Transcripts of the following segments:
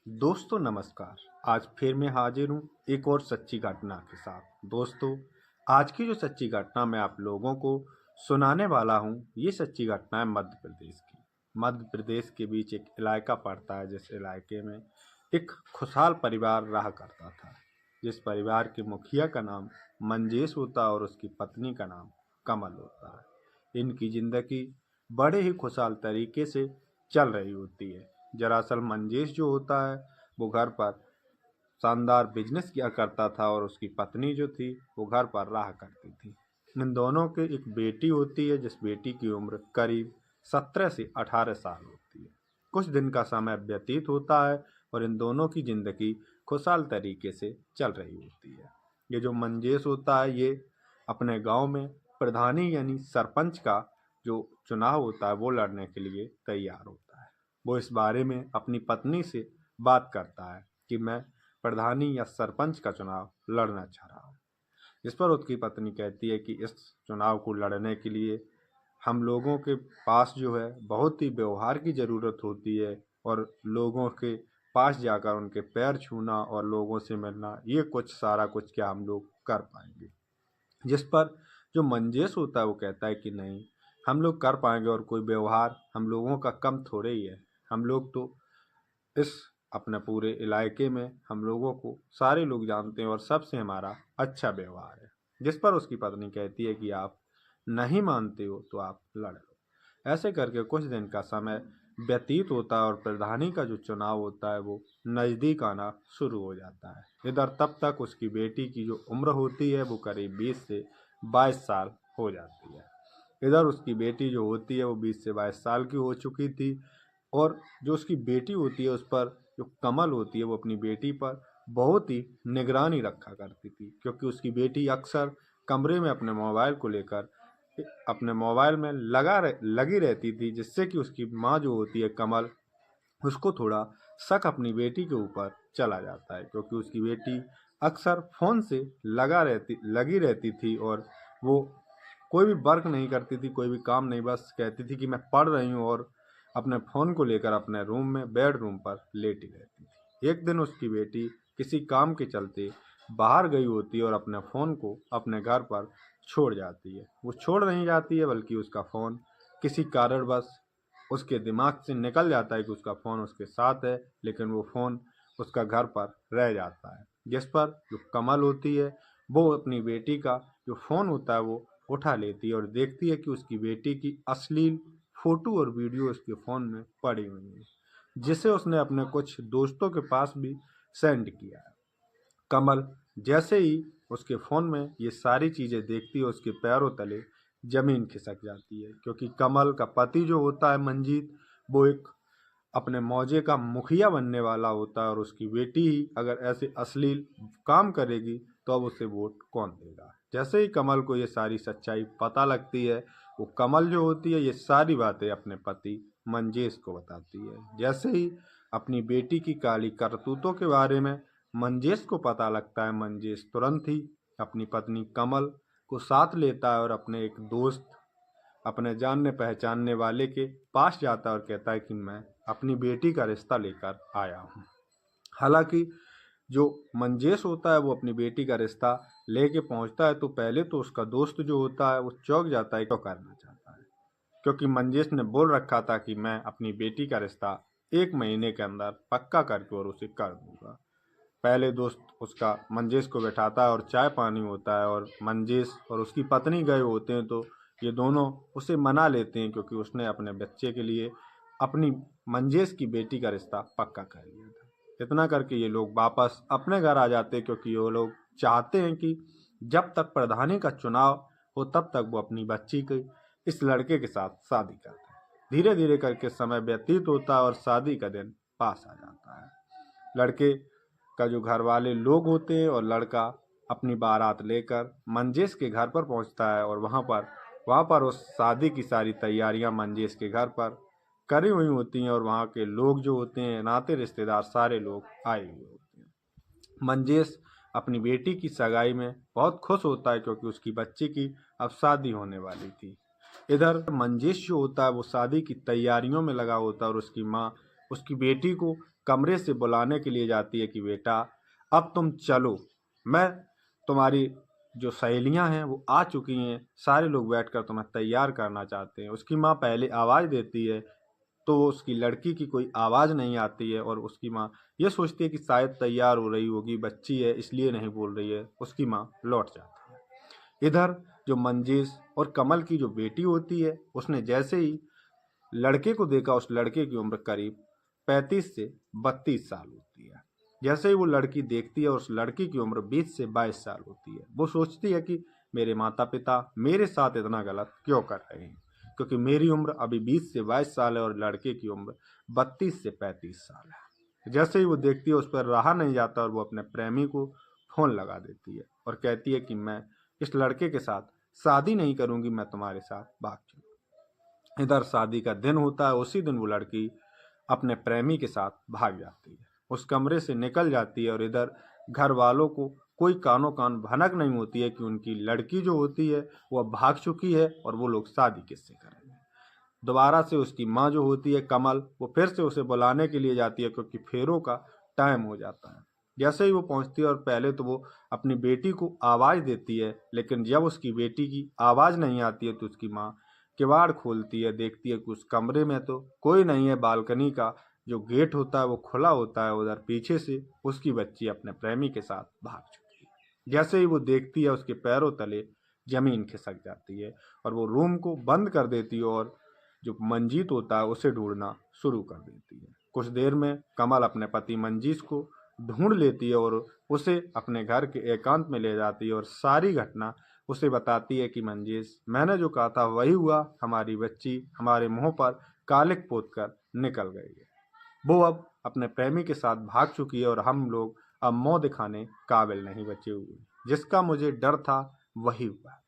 दोस्तों नमस्कार। आज फिर मैं हाजिर हूँ एक और सच्ची घटना के साथ। दोस्तों, आज की जो सच्ची घटना मैं आप लोगों को सुनाने वाला हूँ, ये सच्ची घटना है मध्य प्रदेश की। मध्य प्रदेश के बीच एक इलाका पड़ता है, जिस इलाके में एक खुशहाल परिवार रहा करता था। जिस परिवार के मुखिया का नाम मंजेश होता है और उसकी पत्नी का नाम कमल होता है। इनकी जिंदगी बड़े ही खुशहाल तरीके से चल रही होती है। दरअसल मंजेश जो होता है वो घर पर शानदार बिजनेस किया करता था और उसकी पत्नी जो थी वो घर पर रहा करती थी। इन दोनों के एक बेटी होती है, जिस बेटी की उम्र करीब 17 से 18 साल होती है। कुछ दिन का समय व्यतीत होता है और इन दोनों की जिंदगी खुशहाल तरीके से चल रही होती है। ये जो मंजेश होता है ये अपने गांव में प्रधानी यानी सरपंच का जो चुनाव होता है वो लड़ने के लिए तैयार होता है। वो इस बारे में अपनी पत्नी से बात करता है कि मैं प्रधानी या सरपंच का चुनाव लड़ना चाह रहा हूँ। इस पर उसकी पत्नी कहती है कि इस चुनाव को लड़ने के लिए हम लोगों के पास जो है बहुत ही व्यवहार की ज़रूरत होती है और लोगों के पास जाकर उनके पैर छूना और लोगों से मिलना, ये कुछ सारा कुछ क्या हम लोग कर पाएंगे। जिस पर जो मंजेश होता है वो कहता है कि नहीं, हम लोग कर पाएंगे और कोई व्यवहार हम लोगों का कम थोड़े ही है। हम लोग तो इस अपने पूरे इलाके में हम लोगों को सारे लोग जानते हैं और सबसे हमारा अच्छा व्यवहार है। जिस पर उसकी पत्नी कहती है कि आप नहीं मानते हो तो आप लड़ लो। ऐसे करके कुछ दिन का समय व्यतीत होता है और प्रधानी का जो चुनाव होता है वो नज़दीक आना शुरू हो जाता है। इधर तब तक उसकी बेटी की जो उम्र होती है वो करीब 20 से 22 साल हो जाती है। इधर उसकी बेटी जो होती है वो 20 से 22 साल की हो चुकी थी और जो उसकी बेटी होती है उस पर जो कमल होती है वो अपनी बेटी पर बहुत ही निगरानी रखा करती थी, क्योंकि उसकी बेटी अक्सर कमरे में अपने मोबाइल को लेकर अपने मोबाइल में लगी रहती थी, जिससे कि उसकी माँ जो होती है कमल, उसको थोड़ा शक अपनी बेटी के ऊपर चला जाता है, क्योंकि उसकी बेटी अक्सर फ़ोन से लगी रहती थी और वो कोई भी वर्क नहीं करती थी, कोई भी काम नहीं, बस कहती थी कि मैं पढ़ रही हूँ और अपने फ़ोन को लेकर अपने रूम में बेडरूम पर लेटी रहती थी। एक दिन उसकी बेटी किसी काम के चलते बाहर गई होती है और अपने फ़ोन को अपने घर पर छोड़ जाती है। वो छोड़ नहीं जाती है बल्कि उसका फ़ोन किसी कारणवश उसके दिमाग से निकल जाता है कि उसका फ़ोन उसके साथ है, लेकिन वो फ़ोन उसका घर पर रह जाता है। जिस पर जो कमल होती है वो अपनी बेटी का जो फ़ोन होता है वो उठा लेती है और देखती है कि उसकी बेटी की अश्लील फ़ोटो और वीडियो उसके फ़ोन में पड़ी हुई है, जिसे उसने अपने कुछ दोस्तों के पास भी सेंड किया है। कमल जैसे ही उसके फ़ोन में ये सारी चीज़ें देखती है, उसके पैरों तले ज़मीन खिसक जाती है, क्योंकि कमल का पति जो होता है मंजीत, वो एक अपने मौजे का मुखिया बनने वाला होता है और उसकी बेटी ही अगर ऐसे अश्लील काम करेगी तो अब उसे वोट कौन देगा। जैसे ही कमल को ये सारी सच्चाई पता लगती है, वो कमल जो होती है ये सारी बातें अपने पति मंजेश को बताती है। जैसे ही अपनी बेटी की काली करतूतों के बारे में मंजेश को पता लगता है, मंजेश तुरंत ही अपनी पत्नी कमल को साथ लेता है और अपने एक दोस्त, अपने जानने पहचानने वाले के पास जाता है और कहता है कि मैं अपनी बेटी का रिश्ता लेकर आया हूँ। हालांकि जो मंजेश होता है वो अपनी बेटी का रिश्ता लेके पहुंचता है तो पहले तो उसका दोस्त जो होता है वो चौंक जाता है, क्यों करना चाहता है, क्योंकि मंजेश ने बोल रखा था कि मैं अपनी बेटी का रिश्ता 1 महीने के अंदर पक्का करके और उसे कर दूंगा। पहले दोस्त उसका मंजेश को बैठाता है और चाय पानी होता है और मंजेश और उसकी पत्नी गए होते हैं तो ये दोनों उसे मना लेते हैं, क्योंकि उसने अपने बच्चे के लिए अपनी मंजेश की बेटी का रिश्ता पक्का कर लिया था। इतना करके ये लोग वापस अपने घर आ जाते हैं, क्योंकि वो लोग चाहते हैं कि जब तक प्रधानी का चुनाव हो तब तक वो अपनी बच्ची की इस लड़के के साथ शादी करते हैं। धीरे धीरे करके समय व्यतीत होता है और शादी का दिन पास आ जाता है। लड़के का जो घर वाले लोग होते हैं और लड़का अपनी बारात लेकर मंजेश के घर पर पहुंचता है और वहाँ पर उस शादी की सारी तैयारियां मंजेश के घर पर करी हुई होती हैं और वहाँ के लोग जो होते हैं, नाते रिश्तेदार सारे लोग आए हुए होते हैं। मंजेश अपनी बेटी की सगाई में बहुत खुश होता है, क्योंकि उसकी बच्ची की अब शादी होने वाली थी। इधर मंजेश जो होता है वो शादी की तैयारियों में लगा होता है और उसकी माँ उसकी बेटी को कमरे से बुलाने के लिए जाती है कि बेटा अब तुम चलो, मैं तुम्हारी जो सहेलियां हैं वो आ चुकी हैं, सारे लोग बैठकर तुम्हें तैयार करना चाहते हैं। उसकी माँ पहले आवाज़ देती है तो उसकी लड़की की कोई आवाज़ नहीं आती है और उसकी माँ ये सोचती है कि शायद तैयार हो रही होगी, बच्ची है इसलिए नहीं बोल रही है। उसकी माँ लौट जाती है। इधर जो मंजेश और कमल की जो बेटी होती है, उसने जैसे ही लड़के को देखा, उस लड़के की उम्र करीब 35 से 32 साल होती है। जैसे ही वो लड़की देखती है, उस लड़की की उम्र 20 से 22 साल होती है। वो सोचती है कि मेरे माता पिता मेरे साथ इतना गलत क्यों कर रहे हैं, क्योंकि मेरी उम्र अभी 20 से 22 साल है और लड़के की उम्र 32 से 35 साल है। जैसे ही वो देखती है, उस पर रहा नहीं जाता और वो अपने प्रेमी को फोन लगा देती है और कहती है कि मैं इस लड़के के साथ शादी नहीं करूंगी, मैं तुम्हारे साथ भाग चलूंगी। इधर शादी का दिन होता है, उसी दिन वो लड़की अपने प्रेमी के साथ भाग जाती है, उस कमरे से निकल जाती है। और इधर घर वालों को कोई कानो कान भनक नहीं होती है कि उनकी लड़की जो होती है वह भाग चुकी है और वो लोग शादी किससे करेंगे। दोबारा से उसकी माँ जो होती है कमल, वो फिर से उसे बुलाने के लिए जाती है क्योंकि फेरों का टाइम हो जाता है। जैसे ही वो पहुंचती है और पहले तो वो अपनी बेटी को आवाज़ देती है, लेकिन जब उसकी बेटी की आवाज़ नहीं आती है तो उसकी माँ किवाड़ खोलती है, देखती है कि उस कमरे में तो कोई नहीं है। बालकनी का जो गेट होता है वो खुला होता है, उधर पीछे से उसकी बच्ची अपने प्रेमी के साथ भाग चुकी है। जैसे ही वो देखती है, उसके पैरों तले जमीन खिसक जाती है और वो रूम को बंद कर देती है और जो मंजीत होता है उसे ढूंढना शुरू कर देती है। कुछ देर में कमल अपने पति मंजीत को ढूंढ लेती है और उसे अपने घर के एकांत में ले जाती है और सारी घटना उसे बताती है कि मंजीत, मैंने जो कहा था वही हुआ, हमारी बच्ची हमारे मुंह पर कालिक पोत कर निकल गई है। वो अब अपने प्रेमी के साथ भाग चुकी है और हम लोग अब मुंह दिखाने काबिल नहीं बचे हुए। जिसका मुझे डर था वही हुआ।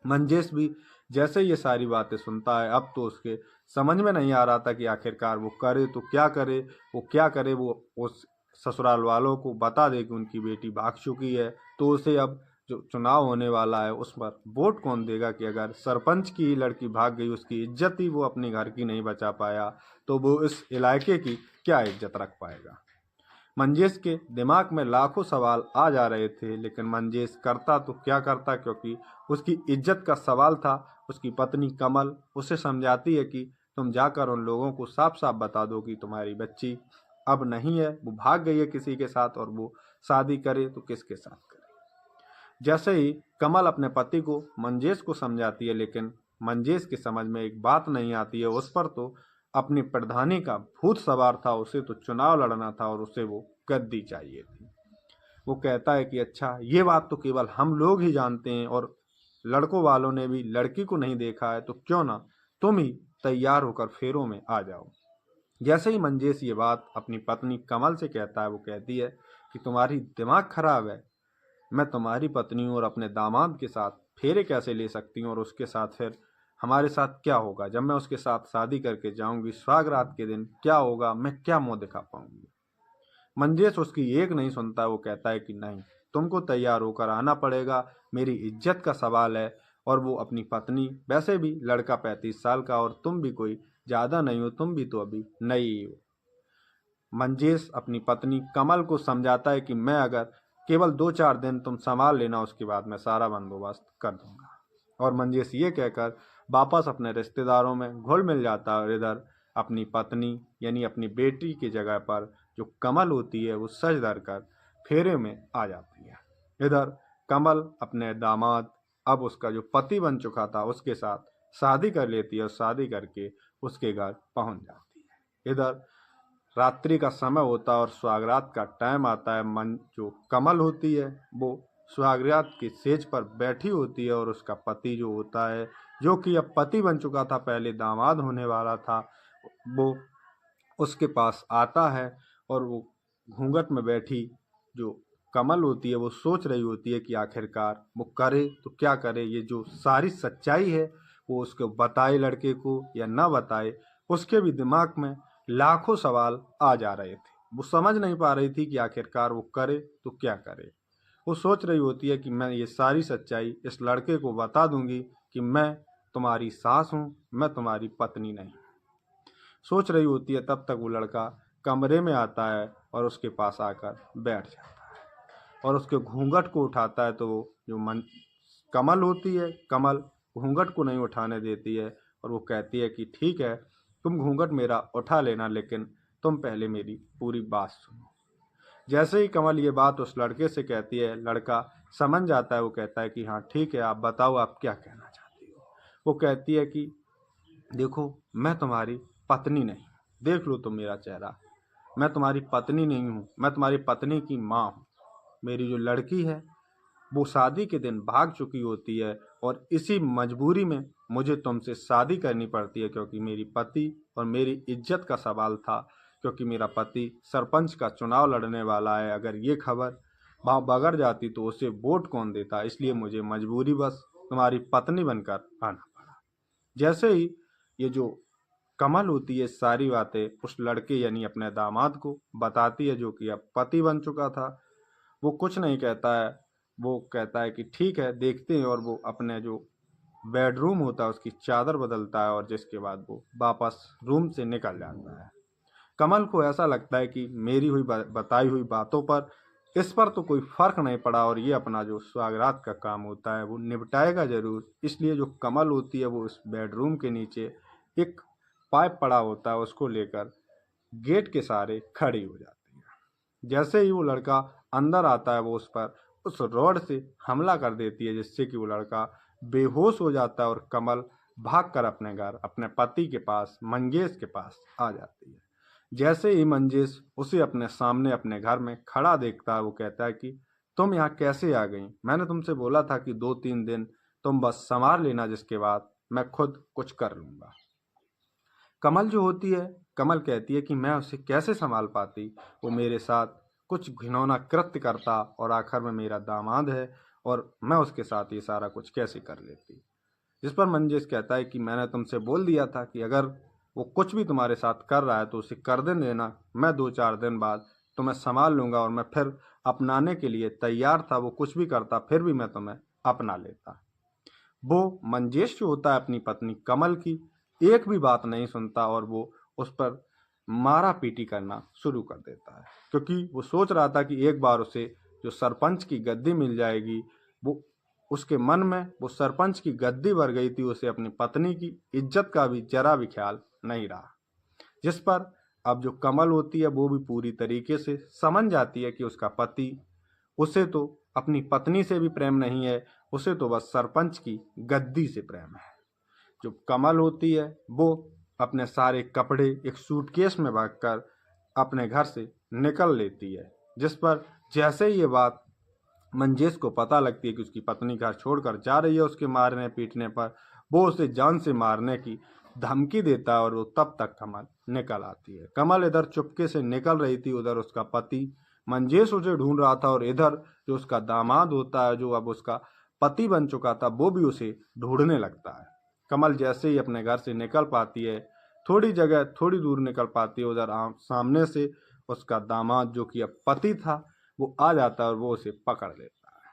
मंजेश भी जैसे ये सारी बातें सुनता है, अब तो उसके समझ में नहीं आ रहा था कि आखिरकार वो करे तो क्या करे। वो क्या करे, वो उस ससुराल वालों को बता दे कि उनकी बेटी भाग चुकी है, तो उसे अब जो चुनाव होने वाला है उस पर वोट कौन देगा कि अगर सरपंच की लड़की भाग गई, उसकी इज्जत ही वो अपने घर की नहीं बचा पाया, तो वो इस इलाके की क्या इज्जत रख पाएगा। मंजेश के दिमाग में लाखों सवाल आ जा रहे थे, लेकिन मंजेश करता तो क्या करता, क्योंकि उसकी इज्जत का सवाल था। उसकी पत्नी कमल उसे समझाती है कि तुम जाकर उन लोगों को साफ साफ बता दो कि तुम्हारी बच्ची अब नहीं है, वो भाग गई है किसी के साथ, और वो शादी करे तो किसके साथ करे। जैसे ही कमल अपने पति को मंजेश को समझाती है, लेकिन मंजेश की समझ में एक बात नहीं आती है। उस पर तो अपनी प्रधानी का भूत सवार था, उसे तो चुनाव लड़ना था और उसे वो गद्दी चाहिए थी। वो कहता है कि अच्छा, ये बात तो केवल हम लोग ही जानते हैं और लड़कों वालों ने भी लड़की को नहीं देखा है, तो क्यों ना तुम ही तैयार होकर फेरों में आ जाओ। जैसे ही मंजेश ये बात अपनी पत्नी कमल से कहता है, वो कहती है कि तुम्हारी दिमाग खराब है, मैं तुम्हारी पत्नी हूँ और अपने दामाद के साथ फेरे कैसे ले सकती हूँ, और उसके साथ फिर हमारे साथ क्या होगा, जब मैं उसके साथ शादी करके जाऊंगी, सुहाग रात के दिन क्या होगा, मैं क्या मुंह दिखा पाऊंगी। मंजेश उसकी एक नहीं सुनता, वो कहता है कि नहीं, तुमको तैयार होकर आना पड़ेगा, मेरी इज्जत का सवाल है। और वो अपनी पत्नी, वैसे भी लड़का 35 साल का और तुम भी कोई ज़्यादा नहीं हो, तुम भी तो अभी नई हो। मंजेश अपनी पत्नी कमल को समझाता है कि मैं अगर केवल 2-4 दिन तुम संभाल लेना, उसके बाद मैं सारा बंदोबस्त कर दूंगा। और मंजेश ये कहकर वापस अपने रिश्तेदारों में घुल मिल जाता है और इधर अपनी पत्नी यानी अपनी बेटी की जगह पर जो कमल होती है वो सज धर कर फेरे में आ जाती है। इधर कमल अपने दामाद, अब उसका जो पति बन चुका था, उसके साथ शादी कर लेती है और शादी करके उसके घर पहुंच जाती है। इधर रात्रि का समय होता है और सुहागरात का टाइम आता है। मन जो कमल होती है वो सुहागरात की सेज पर बैठी होती है और उसका पति जो होता है, जो कि अब पति बन चुका था, पहले दामाद होने वाला था, वो उसके पास आता है। और वो घूंघट में बैठी जो कमल होती है वो सोच रही होती है कि आखिरकार वो करे तो क्या करे, ये जो सारी सच्चाई है वो उसको बताए लड़के को या ना बताए। उसके भी दिमाग में लाखों सवाल आ जा रहे थे, वो समझ नहीं पा रही थी कि आखिरकार वो करे तो क्या करे। वो सोच रही होती है कि मैं ये सारी सच्चाई इस लड़के को बता दूंगी कि मैं तुम्हारी सास हूँ, मैं तुम्हारी पत्नी नहीं। सोच रही होती है, तब तक वो लड़का कमरे में आता है और उसके पास आकर बैठ जाता है और उसके घूंघट को उठाता है। तो वो जो कमल होती है, कमल घूंघट को नहीं उठाने देती है और वो कहती है कि ठीक है, तुम घूंघट मेरा उठा लेना, लेकिन तुम पहले मेरी पूरी बात सुनो। जैसे ही कमल ये बात उस लड़के से कहती है, लड़का समझ जाता है। वो कहता है कि हाँ ठीक है, आप बताओ आप क्या कहना चाहती हो। वो कहती है कि देखो, मैं तुम्हारी पत्नी नहीं, देख लो तुम मेरा चेहरा, मैं तुम्हारी पत्नी नहीं हूँ, मैं तुम्हारी पत्नी की माँ हूँ। मेरी जो लड़की है वो शादी के दिन भाग चुकी होती है और इसी मजबूरी में मुझे तुमसे शादी करनी पड़ती है, क्योंकि मेरी पति और मेरी इज्जत का सवाल था, क्योंकि मेरा पति सरपंच का चुनाव लड़ने वाला है। अगर ये खबर वहाँ बगड़ जाती तो उसे वोट कौन देता, इसलिए मुझे मजबूरी बस तुम्हारी पत्नी बनकर आना पड़ा। जैसे ही ये जो कमल होती है सारी बातें उस लड़के यानी अपने दामाद को बताती है, जो कि अब पति बन चुका था, वो कुछ नहीं कहता है। वो कहता है कि ठीक है, देखते हैं, और वो अपने जो बेडरूम होता है उसकी चादर बदलता है और जिसके बाद वो वापस रूम से निकल जाता है। कमल को ऐसा लगता है कि मेरी हुई बताई हुई बातों पर इस पर तो कोई फर्क नहीं पड़ा और ये अपना जो स्वागरात का काम होता है वो निपटाएगा जरूर। इसलिए जो कमल होती है वो उस बेडरूम के नीचे एक पाइप पड़ा होता है, उसको लेकर गेट के सहारे खड़ी हो जाती है। जैसे ही वो लड़का अंदर आता है वो उस पर उस रॉड से हमला कर देती है, जिससे कि वो लड़का बेहोश हो जाता है और कमल भागकर अपने घर अपने पति के पास मंगेश के पास आ जाती है। जैसे ही मंगेश उसे अपने सामने अपने घर में खड़ा देखता है, वो कहता है कि तुम यहाँ कैसे आ गई? मैंने तुमसे बोला था कि 2-3 दिन तुम बस संभाल लेना, जिसके बाद मैं खुद कुछ कर लूंगा। कमल जो होती है, कमल कहती है कि मैं उसे कैसे संभाल पाती, वो मेरे साथ कुछ घिनौना कृत्य करता और आखिर में मेरा दामाद है और मैं उसके साथ ये सारा कुछ कैसे कर लेती। जिस पर मंजेश कहता है कि मैंने तुमसे बोल दिया था कि अगर वो कुछ भी तुम्हारे साथ कर रहा है तो उसे कर देना, मैं 2-4 दिन बाद तुम्हें संभाल लूंगा और मैं फिर अपनाने के लिए तैयार था। वो कुछ भी करता फिर भी मैं तुम्हें अपना लेता। वो मंजेश जो होता है अपनी पत्नी कमल की एक भी बात नहीं सुनता और वो उस पर मारा पीटी करना शुरू कर देता है, क्योंकि वो सोच रहा था कि एक बार उसे जो सरपंच की गद्दी मिल जाएगी। वो उसके मन में वो सरपंच की गद्दी भर गई थी, उसे अपनी पत्नी की इज्जत का भी जरा भी ख्याल नहीं रहा। जिस पर अब जो कमल होती है वो भी पूरी तरीके से समझ जाती है कि उसका पति, उसे तो अपनी पत्नी से भी प्रेम नहीं है, उसे तो बस सरपंच की गद्दी से प्रेम है। जो कमल होती है वो अपने सारे कपड़े एक सूटकेस में भरकर अपने घर से निकल लेती है। जिस पर जैसे ही ये बात मंजेश को पता लगती है कि उसकी पत्नी घर छोड़कर जा रही है उसके मारने पीटने पर, वो उसे जान से मारने की धमकी देता है और वो तब तक कमल निकल आती है। कमल इधर चुपके से निकल रही थी, उधर उसका पति मंजेश उसे ढूंढ रहा था और इधर जो उसका दामाद होता है जो अब उसका पति बन चुका था वो भी उसे ढूंढने लगता है। कमल जैसे ही अपने घर से निकल पाती है, थोड़ी जगह थोड़ी दूर निकल पाती है, उधर सामने से उसका दामाद जो कि अब पति था वो आ जाता है और वो उसे पकड़ लेता है।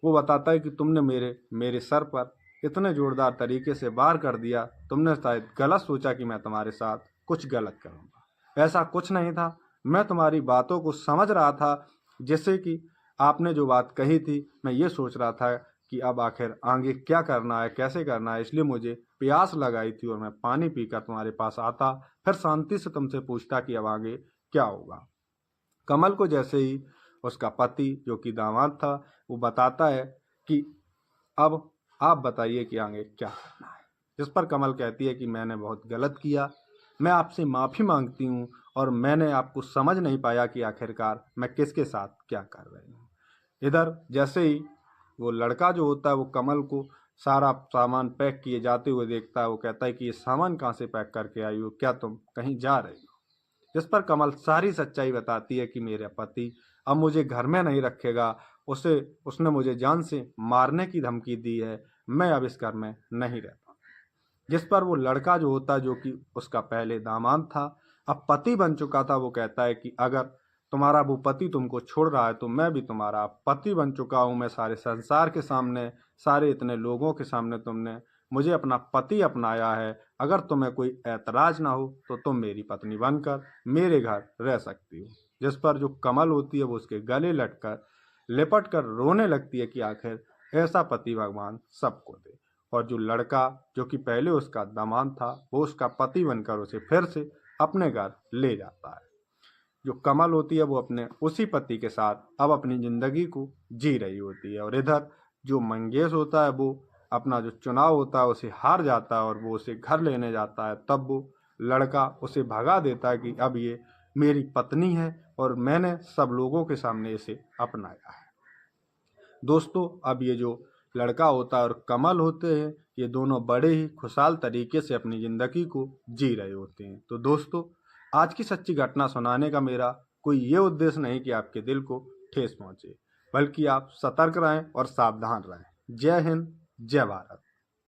वो बताता है कि तुमने मेरे मेरे सर पर इतने जोरदार तरीके से वार कर दिया, तुमने शायद गलत सोचा कि मैं तुम्हारे साथ कुछ गलत करूंगा। ऐसा कुछ नहीं था, मैं तुम्हारी बातों को समझ रहा था। जैसे कि आपने जो बात कही थी, मैं ये सोच रहा था कि अब आखिर आगे क्या करना है, कैसे करना है, इसलिए मुझे प्यास लगाई थी और मैं पानी पीकर तुम्हारे पास आता, फिर शांति से तुमसे पूछता कि अब आगे क्या होगा। कमल को जैसे ही उसका पति जो कि दामाद था वो बताता है कि अब आप बताइए कि आगे क्या करना है। जिस पर कमल कहती है कि मैंने बहुत गलत किया, मैं आपसे माफ़ी मांगती हूँ और मैंने आपको समझ नहीं पाया कि आखिरकार मैं किसके साथ क्या कर रही हूँ। इधर जैसे ही वो लड़का जो होता है वो कमल को सारा सामान पैक किए जाते हुए देखता है, वो कहता है कि ये सामान कहाँ से पैक करके आई हो, क्या तुम कहीं जा रही हो? जिस पर कमल सारी सच्चाई बताती है कि मेरा पति अब मुझे घर में नहीं रखेगा, उसे उसने मुझे जान से मारने की धमकी दी है, मैं अब इस घर में नहीं रहता। जिस पर वो लड़का जो होता है जो कि उसका पहले दामाद था अब पति बन चुका था, वो कहता है कि अगर तुम्हारा वो पति तुमको छोड़ रहा है तो मैं भी तुम्हारा पति बन चुका हूँ। मैं सारे संसार के सामने, सारे इतने लोगों के सामने तुमने मुझे अपना पति अपनाया है। अगर तुम्हें कोई ऐतराज ना हो तो तुम मेरी पत्नी बनकर मेरे घर रह सकती हो। जिस पर जो कमल होती है वो उसके गले लिपट कर रोने लगती है कि आखिर ऐसा पति भगवान सबको दे। और जो लड़का जो कि पहले उसका दामाद था वो उसका पति बनकर उसे फिर से अपने घर ले जाता है। जो कमल होती है वो अपने उसी पति के साथ अब अपनी जिंदगी को जी रही होती है। और इधर जो मंगेश होता है वो अपना जो चुनाव होता है उसे हार जाता है और वो उसे घर लेने जाता है। तब वो लड़का उसे भगा देता है कि अब ये मेरी पत्नी है और मैंने सब लोगों के सामने इसे अपनाया है। दोस्तों, अब ये जो लड़का होता है और कमल होते हैं, ये दोनों बड़े ही खुशहाल तरीके से अपनी ज़िंदगी को जी रहे होते हैं। तो दोस्तों, आज की सच्ची घटना सुनाने का मेरा कोई ये उद्देश्य नहीं कि आपके दिल को ठेस पहुँचे, बल्कि आप सतर्क रहें और सावधान रहें। जय हिंद, जय भारत।